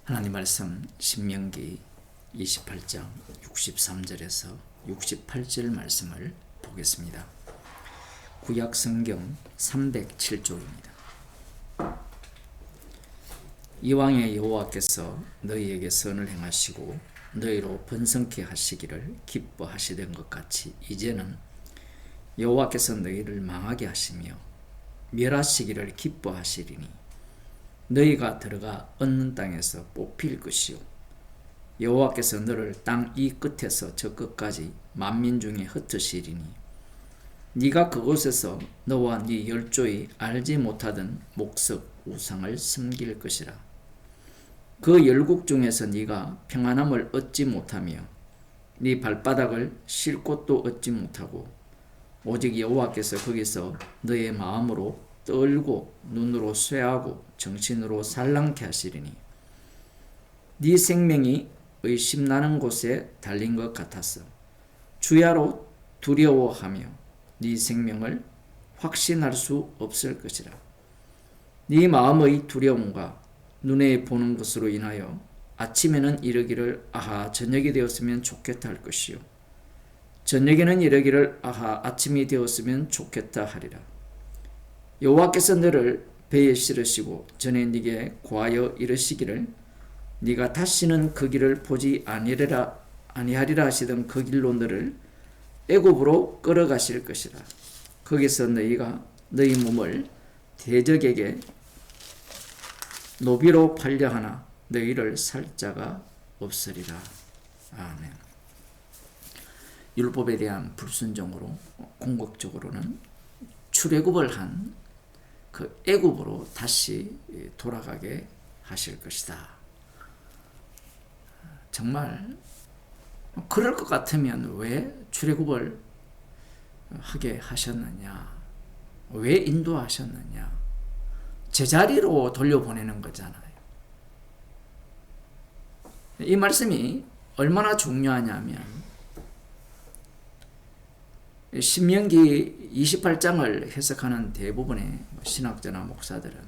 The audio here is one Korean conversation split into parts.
하나님 말씀 신명기 28장 63절에서 68절 말씀을 보겠습니다. 구약 성경 307쪽입니다. 이왕의 여호와께서 너희에게 선을 행하시고 너희로 번성케 하시기를 기뻐하시던 것 같이 이제는 여호와께서 너희를 망하게 하시며 멸하시기를 기뻐하시리니 너희가 들어가 얻는 땅에서 뽑힐 것이요 여호와께서 너를 땅 이 끝에서 저 끝까지 만민 중에 흩으시리니 네가 그곳에서 너와 네 열조의 알지 못하던 목석 우상을 섬길 것이라. 그 열국 중에서 네가 평안함을 얻지 못하며 네 발바닥을 쉴 곳도 얻지 못하고 오직 여호와께서 거기서 너의 마음으로 떨고 눈으로 쇠하고 정신으로 살랑케 하시리니 네 생명이 의심나는 곳에 달린 것 같았어. 주야로 두려워하며 네 생명을 확신할 수 없을 것이라. 네 마음의 두려움과 눈에 보는 것으로 인하여 아침에는 이르기를 아하 저녁이 되었으면 좋겠다 할 것이요 저녁에는 이르기를 아하 아침이 되었으면 좋겠다 하리라. 여호와께서 너를 배에 실으시고 전에 네게 고하여 이르시기를 네가 다시는 그 길을 보지 아니하리라 하시던 그 길로 너를 애굽으로 끌어가실 것이라. 거기서 너희가 너희 몸을 대적에게 노비로 팔려 하나 너희를 살 자가 없으리라. 아멘. 율법에 대한 불순종으로 궁극적으로는 출애굽을 한 그 애굽으로 다시 돌아가게 하실 것이다. 정말 그럴 것 같으면 왜 출애굽을 하게 하셨느냐? 왜 인도하셨느냐? 제자리로 돌려보내는 거잖아요. 이 말씀이 얼마나 중요하냐면 신명기 28장을 해석하는 대부분의 신학자나 목사들은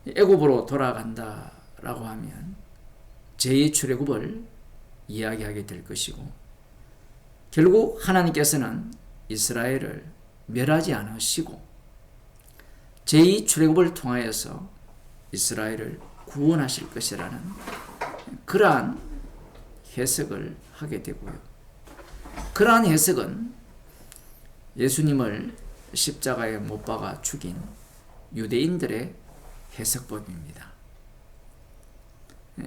애굽으로 돌아간다라고 하면 제2 출애굽을 이야기하게 될 것이고 결국 하나님께서는 이스라엘을 멸하지 않으시고 제2 출애굽을 통하여서 이스라엘을 구원하실 것이라는 그러한 해석을 하게 되고요. 그러한 해석은 예수님을 십자가에 못 박아 죽인 유대인들의 해석법입니다.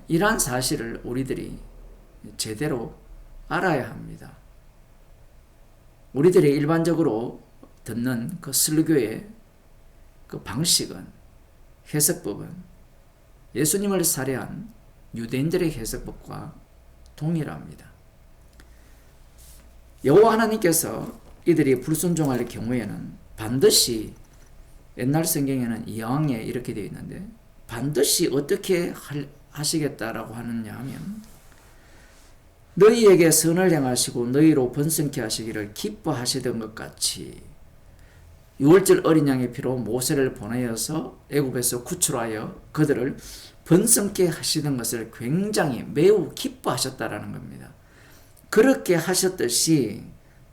이러한 사실을 우리들이 제대로 알아야 합니다. 우리들이 일반적으로 듣는 그 설교의 그 방식은, 해석법은 예수님을 살해한 유대인들의 해석법과 동일합니다. 여호와 하나님께서 이들이 불순종할 경우에는 반드시 옛날 성경에는 이왕에 이렇게 되어 있는데 반드시 어떻게 하시겠다라고 하느냐 하면 너희에게 선을 행하시고 너희로 번성케 하시기를 기뻐하시던 것 같이 6월절 어린 양의 피로 모세를 보내어서 애굽에서 구출하여 그들을 번성케 하시던 것을 굉장히 매우 기뻐하셨다라는 겁니다. 그렇게 하셨듯이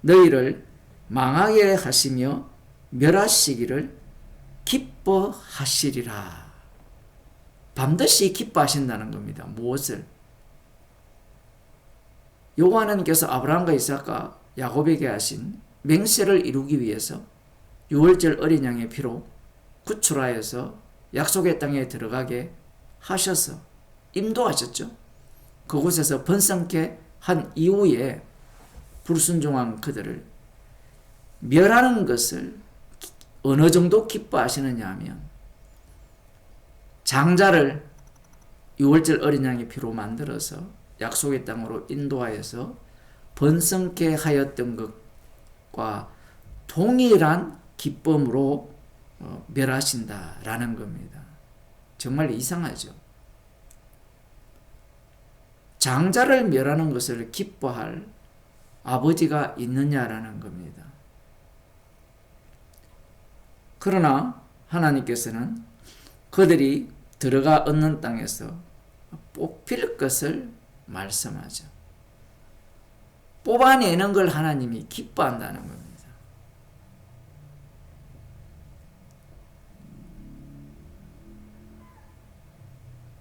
너희를 망하게 하시며 멸하시기를 기뻐하시리라. 반드시 기뻐하신다는 겁니다. 무엇을? 여호와 하나님께서 아브라함과 이삭과 야곱에게 하신 맹세를 이루기 위해서 6월절 어린 양의 피로 구출하여서 약속의 땅에 들어가게 하셔서 인도하셨죠. 그곳에서 번성케 한 이후에 불순종한 그들을 멸하는 것을 어느 정도 기뻐하시느냐 하면 장자를 6월절 어린 양의 피로 만들어서 약속의 땅으로 인도하여서 번성케 하였던 것과 동일한 기쁨으로 멸하신다라는 겁니다. 정말 이상하죠. 장자를 멸하는 것을 기뻐할 아버지가 있느냐라는 겁니다. 그러나 하나님께서는 그들이 들어가 얻는 땅에서 뽑힐 것을 말씀하죠. 뽑아내는 걸 하나님이 기뻐한다는 겁니다.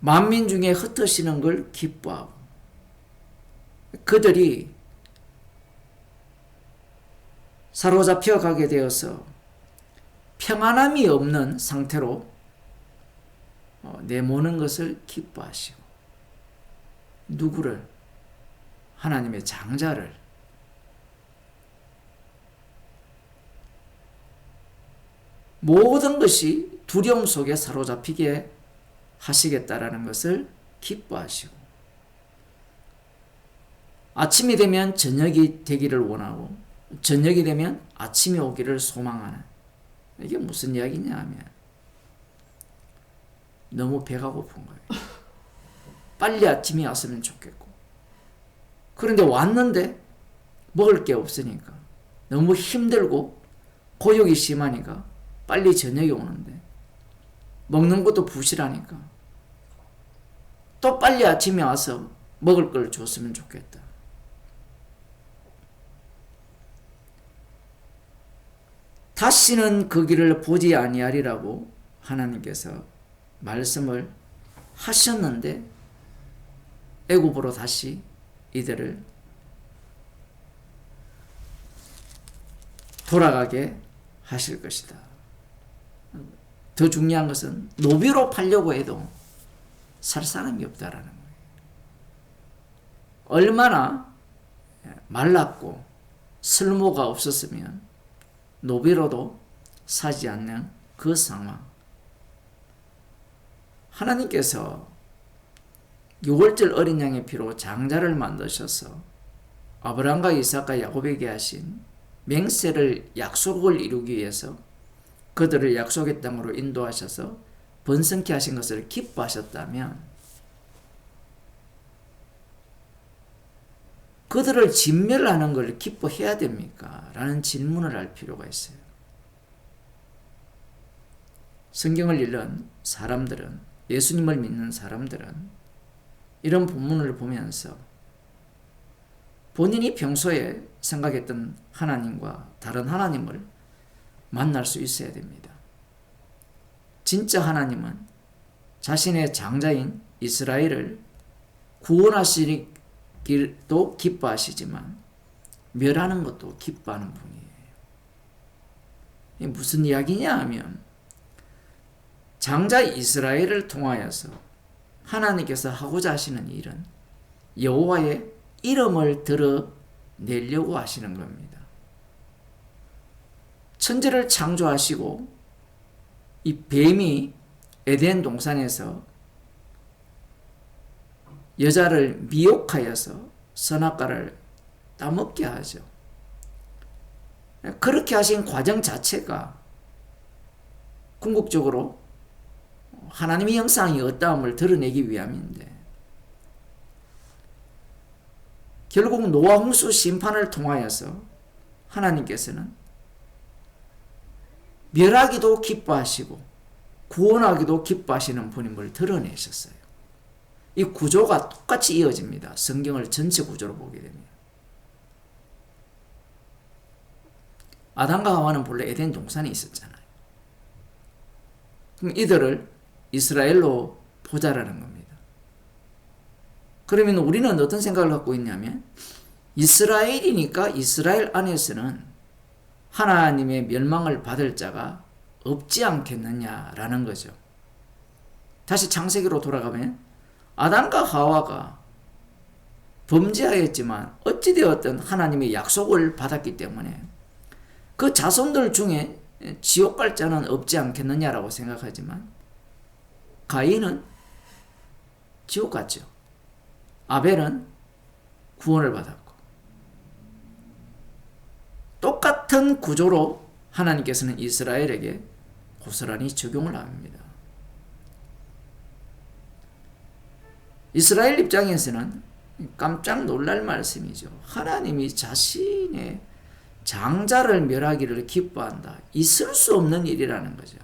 만민 중에 흩어지는 걸 기뻐하고, 그들이 사로잡혀 가게 되어서 평안함이 없는 상태로 내모는 것을 기뻐하시고, 누구를? 하나님의 장자를. 모든 것이 두려움 속에 사로잡히게 하시겠다라는 것을 기뻐하시고, 아침이 되면 저녁이 되기를 원하고, 저녁이 되면 아침이 오기를 소망하는, 이게 무슨 이야기냐 하면 너무 배가 고픈 거예요. 빨리 아침이 왔으면 좋겠고, 그런데 왔는데 먹을 게 없으니까 너무 힘들고 고역이 심하니까 빨리 저녁이 오는데 먹는 것도 부실하니까 또 빨리 아침에 와서 먹을 걸 줬으면 좋겠다. 다시는 그 길을 보지 아니하리라고 하나님께서 말씀을 하셨는데 애굽으로 다시 이들을 돌아가게 하실 것이다. 더 중요한 것은 노비로 팔려고 해도 살 사람이 없다라는 거예요. 얼마나 말랐고 쓸모가 없었으면 노비로도 사지 않는 그 상황. 하나님께서 6월절 어린 양의 피로 장자를 만드셔서 아브라함과 이삭과 야곱에게 하신 맹세를, 약속을 이루기 위해서 그들을 약속의 땅으로 인도하셔서 번성케 하신 것을 기뻐하셨다면 그들을 진멸하는 걸 기뻐해야 됩니까? 라는 질문을 할 필요가 있어요. 성경을 읽는 사람들은, 예수님을 믿는 사람들은 이런 본문을 보면서 본인이 평소에 생각했던 하나님과 다른 하나님을 만날 수 있어야 됩니다. 진짜 하나님은 자신의 장자인 이스라엘을 구원하시기도 기뻐하시지만 멸하는 것도 기뻐하는 분이에요. 이게 무슨 이야기냐 하면 장자 이스라엘을 통하여서 하나님께서 하고자 하시는 일은 여호와의 이름을 드러내려고 하시는 겁니다. 천지를 창조하시고 이 뱀이 에덴 동산에서 여자를 미혹하여서 선악과를 따먹게 하죠. 그렇게 하신 과정 자체가 궁극적으로 하나님의 형상이 어떠함을 드러내기 위함인데, 결국 노아 홍수 심판을 통하여서 하나님께서는 멸하기도 기뻐하시고 구원하기도 기뻐하시는 분임을 드러내셨어요. 이 구조가 똑같이 이어집니다. 성경을 전체 구조로 보게 되면. 아담과 하와는 본래 에덴 동산에 있었잖아요. 그럼 이들을 이스라엘로 보자라는 겁니다. 그러면 우리는 어떤 생각을 갖고 있냐면, 이스라엘이니까 이스라엘 안에서는 하나님의 멸망을 받을 자가 없지 않겠느냐라는 거죠. 다시 창세기로 돌아가면 아담과 하와가 범죄하였지만 어찌되었든 하나님의 약속을 받았기 때문에 그 자손들 중에 지옥 갈 자는 없지 않겠느냐라고 생각하지만, 가인은 지옥 갔죠. 아벨은 구원을 받았고, 똑같은 구조로 하나님께서는 이스라엘에게 고스란히 적용을 합니다. 이스라엘 입장에서는 깜짝 놀랄 말씀이죠. 하나님이 자신의 장자를 멸하기를 기뻐한다. 있을 수 없는 일이라는 거죠.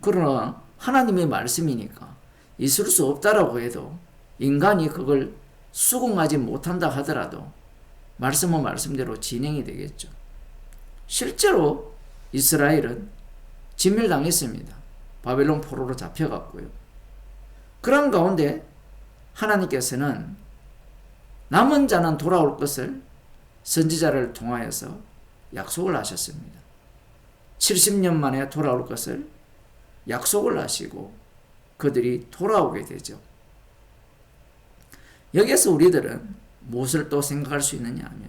그러나 하나님의 말씀이니까 있을 수 없다라고 해도 인간이 그걸 수긍하지 못한다 하더라도 말씀은 말씀대로 진행이 되겠죠. 실제로 이스라엘은 진멸당했습니다. 바벨론 포로로 잡혀갔고요. 그런 가운데 하나님께서는 남은 자는 돌아올 것을 선지자를 통하여서 약속을 하셨습니다. 70년 만에 돌아올 것을 약속을 하시고 그들이 돌아오게 되죠. 여기에서 우리들은 무엇을 또 생각할 수 있느냐 하면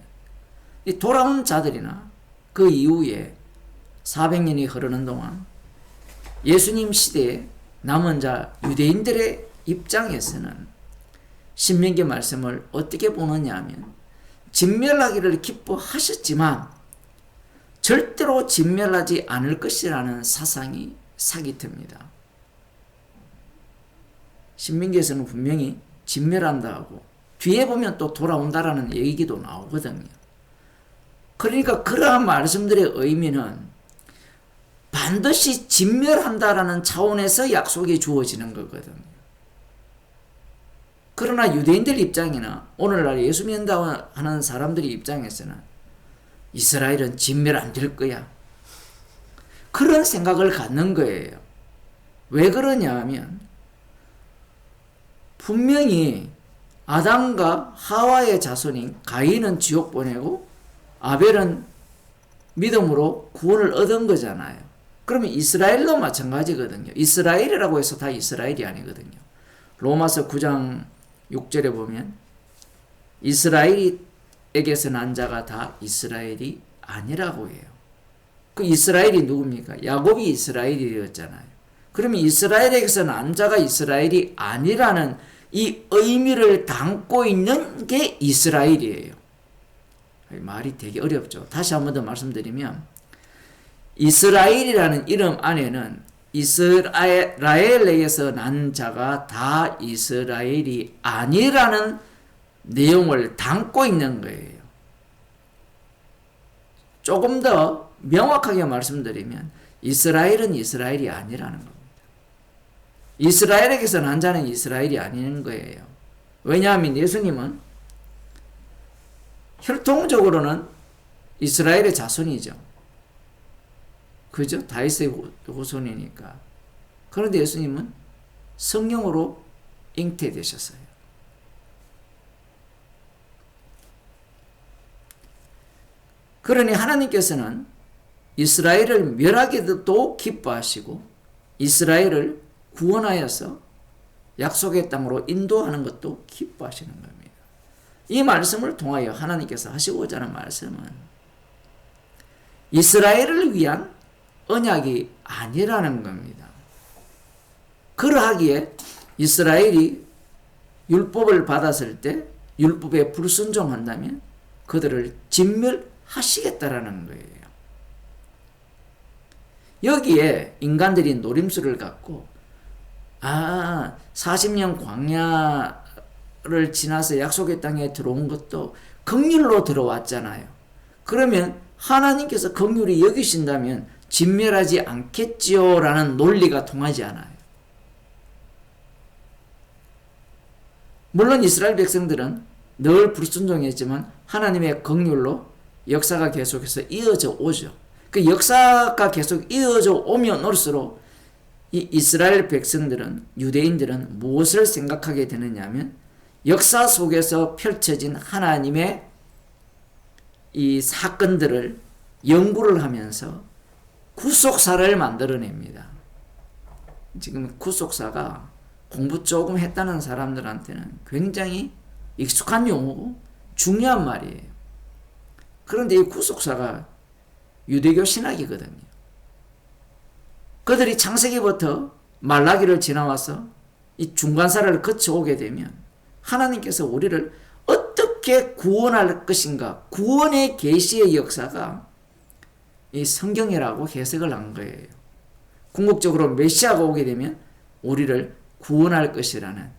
이 돌아온 자들이나 그 이후에 400년이 흐르는 동안 예수님 시대에 남은 자 유대인들의 입장에서는 신명기 말씀을 어떻게 보느냐 하면 진멸하기를 기뻐하셨지만 절대로 진멸하지 않을 것이라는 사상이 사기입니다. 신명기에서는 분명히 진멸한다 하고 뒤에 보면 또 돌아온다라는 얘기도 나오거든요. 그러니까 그러한 말씀들의 의미는 반드시 진멸한다라는 차원에서 약속이 주어지는 거거든요. 그러나 유대인들 입장이나 오늘날 예수 믿는다 하는 사람들의 입장에서는 이스라엘은 진멸 안 될 거야. 그런 생각을 갖는 거예요. 왜 그러냐 하면 분명히 아담과 하와의 자손인 가인은 지옥 보내고 아벨은 믿음으로 구원을 얻은 거잖아요. 그러면 이스라엘도 마찬가지거든요. 이스라엘이라고 해서 다 이스라엘이 아니거든요. 로마서 9장 6절에 보면 이스라엘에게서 난 자가 다 이스라엘이 아니라고 해요. 그 이스라엘이 누굽니까? 야곱이 이스라엘이었잖아요. 그러면 이스라엘에게서 난 자가 이스라엘이 아니라는 이 의미를 담고 있는 게 이스라엘이에요. 말이 되게 어렵죠. 다시 한 번 더 말씀드리면 이스라엘이라는 이름 안에는 이스라엘에게서 난 자가 다 이스라엘이 아니라는 내용을 담고 있는 거예요. 조금 더 명확하게 말씀드리면 이스라엘은 이스라엘이 아니라는 겁니다. 이스라엘에게서 난 자는 이스라엘이 아닌 거예요. 왜냐하면 예수님은 혈통적으로는 이스라엘의 자손이죠. 그죠? 다윗의 후손이니까. 그런데 예수님은 성령으로 잉태되셨어요. 그러니 하나님께서는 이스라엘을 멸하기도 기뻐하시고 이스라엘을 구원하여서 약속의 땅으로 인도하는 것도 기뻐하시는 겁니다. 이 말씀을 통하여 하나님께서 하시고자 하는 말씀은 이스라엘을 위한 언약이 아니라는 겁니다. 그러하기에 이스라엘이 율법을 받았을 때 율법에 불순종한다면 그들을 진멸하시겠다라는 거예요. 여기에 인간들이 노림수를 갖고 40년 광야를 지나서 약속의 땅에 들어온 것도 긍휼로 들어왔잖아요. 그러면 하나님께서 긍휼히 여기신다면 진멸하지 않겠지요 라는 논리가 통하지 않아요. 물론 이스라엘 백성들은 늘 불순종했지만 하나님의 긍휼로 역사가 계속해서 이어져 오죠. 그 역사가 계속 이어져 오면 올수록 이 이스라엘 백성들은, 유대인들은 무엇을 생각하게 되느냐 하면 역사 속에서 펼쳐진 하나님의 이 사건들을 연구를 하면서 구속사를 만들어냅니다. 지금 구속사가 공부 조금 했다는 사람들한테는 굉장히 익숙한 용어고 중요한 말이에요. 그런데 이 구속사가 유대교 신학이거든요. 그들이 창세기부터 말라기를 지나와서 이 중간사를 거쳐오게 되면 하나님께서 우리를 어떻게 구원할 것인가, 구원의 계시의 역사가 이 성경이라고 해석을 한 거예요. 궁극적으로 메시아가 오게 되면 우리를 구원할 것이라는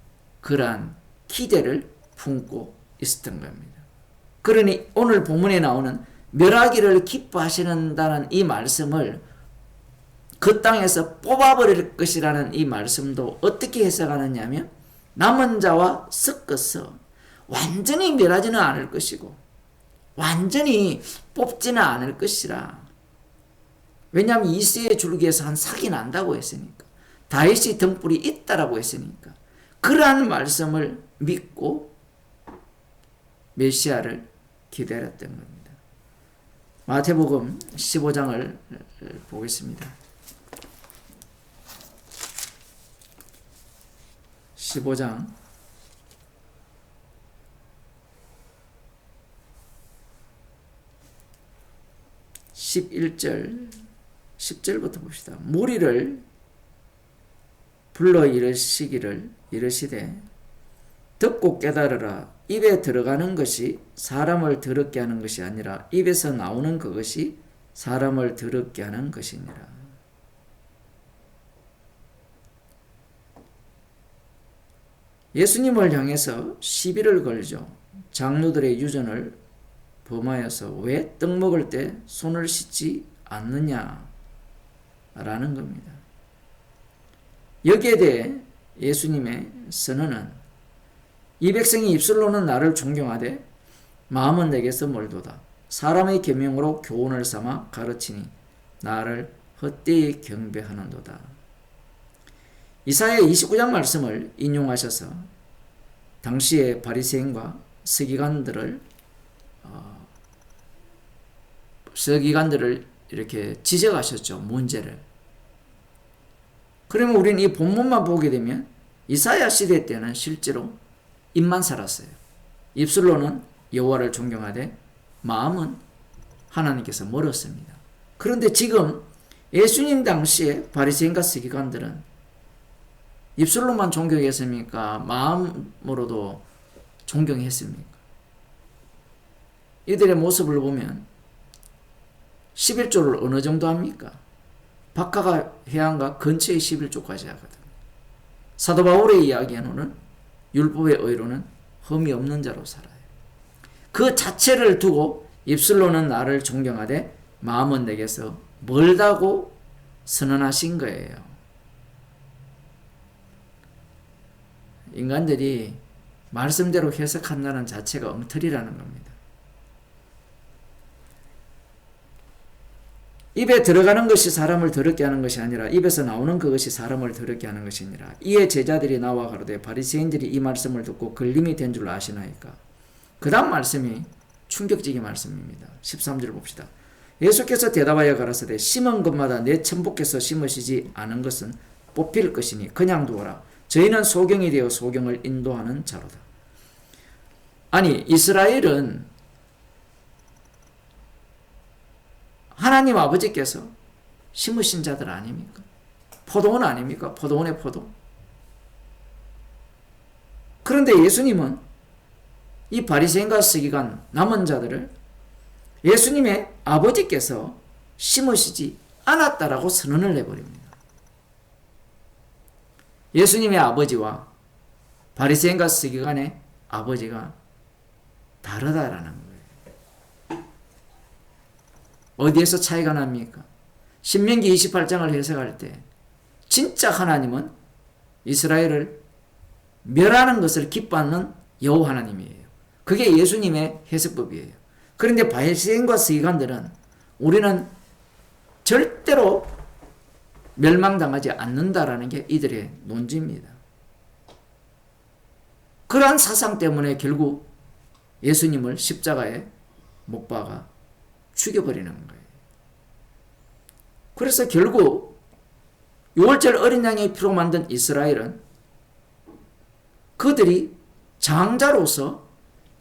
그러한 기대를 품고 있었던 겁니다. 그러니 오늘 본문에 나오는 멸하기를 기뻐하신다는 이 말씀을 그 땅에서 뽑아버릴 것이라는 이 말씀도 어떻게 해석하느냐 하면 남은 자와 섞어서 완전히 멸하지는 않을 것이고 완전히 뽑지는 않을 것이라. 왜냐하면 이새의 줄기에서 한 삭이 난다고 했으니까. 다윗이 등불이 있다라고 했으니까. 그러한 말씀을 믿고 메시아를 기다렸던 겁니다. 마태복음 15장을 보겠습니다. 15장 11절 10절부터 봅시다. 무리를 불러 이르시되 듣고 깨달으라. 입에 들어가는 것이 사람을 더럽게 하는 것이 아니라 입에서 나오는 그것이 사람을 더럽게 하는 것이니라. 예수님을 향해서 시비를 걸죠. 장로들의 유전을 범하여서 왜 떡 먹을 때 손을 씻지 않느냐 라는 겁니다. 여기에 대해 예수님의 선언은 이 백성이 입술로는 나를 존경하되 마음은 내게서 멀도다. 사람의 계명으로 교훈을 삼아 가르치니 나를 헛되이 경배하는도다. 이사야 29장 말씀을 인용하셔서 당시의 바리새인과 서기관들을 이렇게 지적하셨죠. 문제를. 그러면 우리는 이 본문만 보게 되면 이사야 시대 때는 실제로 입만 살았어요. 입술로는 여호와를 존경하되 마음은 하나님께서 멀었습니다. 그런데 지금 예수님 당시에 바리새인과 서기관들은 입술로만 존경했습니까? 마음으로도 존경했습니까? 이들의 모습을 보면 11조를 어느 정도 합니까? 박하가 해안과 근처의 11조까지 하거든요. 사도 바울의 이야기에는 율법의 의로는 흠이 없는 자로 살아요. 그 자체를 두고 입술로는 나를 존경하되 마음은 내게서 멀다고 선언하신 거예요. 인간들이 말씀대로 해석한다는 자체가 엉터리라는 겁니다. 입에 들어가는 것이 사람을 더럽게 하는 것이 아니라 입에서 나오는 그것이 사람을 더럽게 하는 것이니라. 이에 제자들이 나와 가로되 바리새인들이 이 말씀을 듣고 걸림이 된 줄 아시나이까. 그 다음 말씀이 충격적인 말씀입니다. 13절 봅시다. 예수께서 대답하여 가라사대 심은 것마다 내 천부께서 심으시지 않은 것은 뽑힐 것이니 그냥 두어라. 저희는 소경이 되어 소경을 인도하는 자로다. 아니 이스라엘은 하나님 아버지께서 심으신 자들 아닙니까? 포도원 아닙니까? 포도원의 포도. 그런데 예수님은 이 바리새인과 서기관 남은 자들을 예수님의 아버지께서 심으시지 않았다라고 선언을 해버립니다. 예수님의 아버지와 바리새인과 서기관의 아버지가 다르다라는 거예요. 어디에서 차이가 납니까? 신명기 28장을 해석할 때 진짜 하나님은 이스라엘을 멸하는 것을 기뻐하는 여호와 하나님이에요. 그게 예수님의 해석법이에요. 그런데 바리새인과 서기관들은 우리는 절대로 멸망당하지 않는다라는 게 이들의 논지입니다. 그러한 사상 때문에 결국 예수님을 십자가에 못 박아 죽여버리는 거예요. 그래서 결국 6월절 어린 양의 피로 만든 이스라엘은 그들이 장자로서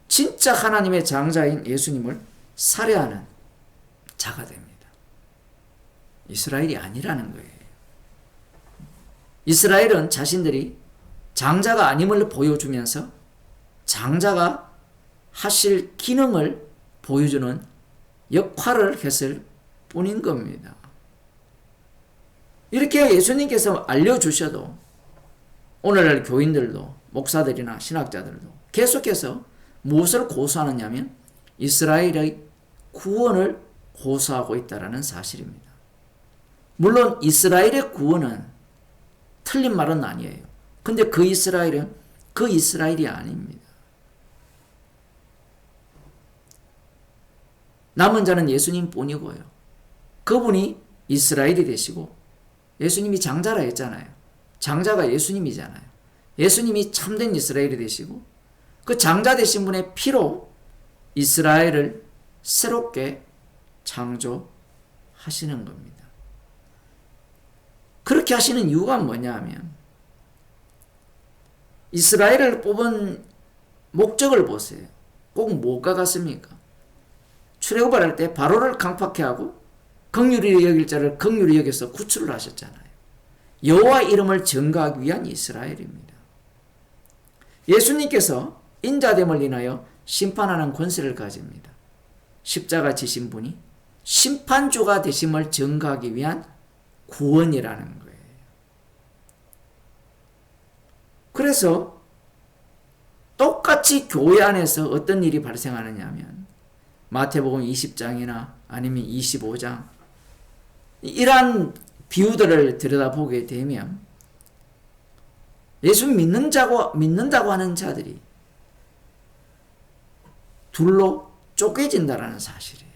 진짜 하나님의 장자인 예수님을 살해하는 자가 됩니다. 이스라엘이 아니라는 거예요. 이스라엘은 자신들이 장자가 아님을 보여주면서 장자가 하실 기능을 보여주는 역할을 했을 뿐인 겁니다. 이렇게 예수님께서 알려주셔도 오늘날 교인들도 목사들이나 신학자들도 계속해서 무엇을 고수하느냐면 이스라엘의 구원을 고수하고 있다는 사실입니다. 물론 이스라엘의 구원은 틀린 말은 아니에요. 근데 그 이스라엘은 그 이스라엘이 아닙니다. 남은 자는 예수님 뿐이고요. 그분이 이스라엘이 되시고 예수님이 장자라 했잖아요. 장자가 예수님이잖아요. 예수님이 참된 이스라엘이 되시고 그 장자 되신 분의 피로 이스라엘을 새롭게 창조하시는 겁니다. 그렇게 하시는 이유가 뭐냐 하면 이스라엘을 뽑은 목적을 보세요. 꼭 뭐가 같습니까? 출애굽을 할 때 바로를 강팍해 하고 긍휼히 여길 자를 긍휼히 여겨서 구출을 하셨잖아요. 여호와 이름을 전가하기 위한 이스라엘입니다. 예수님께서 인자됨을 인하여 심판하는 권세를 가집니다. 십자가 지신 분이 심판주가 되심을 전가하기 위한 구원이라는 거예요. 그래서 똑같이 교회 안에서 어떤 일이 발생하느냐 하면 마태복음 20장이나 아니면 25장 이러한 비유들을 들여다보게 되면 예수 믿는다고 하는 자들이 둘로 쪼개진다라는 사실이에요.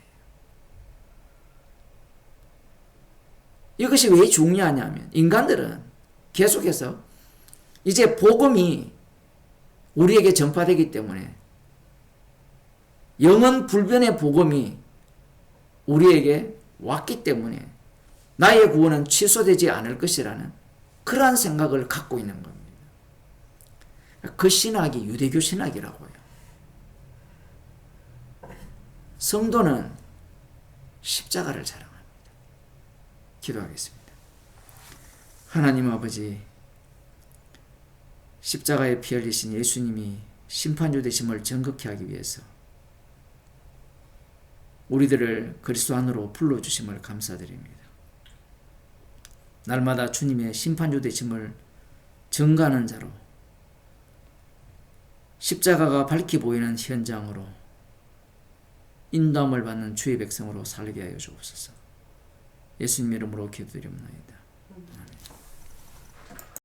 이것이 왜 중요하냐면 인간들은 계속해서 이제 복음이 우리에게 전파되기 때문에 영원 불변의 복음이 우리에게 왔기 때문에 나의 구원은 취소되지 않을 것이라는 그러한 생각을 갖고 있는 겁니다. 그 신학이 유대교 신학이라고 해요. 성도는 십자가를 자랑합니다. 기도하겠습니다. 하나님 아버지, 십자가에 피 흘리신 예수님이 심판주 되심을 정확히 하기 위해서 우리들을 그리스도 안으로 불러주심을 감사드립니다. 날마다 주님의 심판주 되심을 증거하는 자로 십자가가 밝히 보이는 현장으로 인도함을 받는 주의 백성으로 살게 하여 주옵소서. 예수님 이름으로 기도드립니다. 아멘.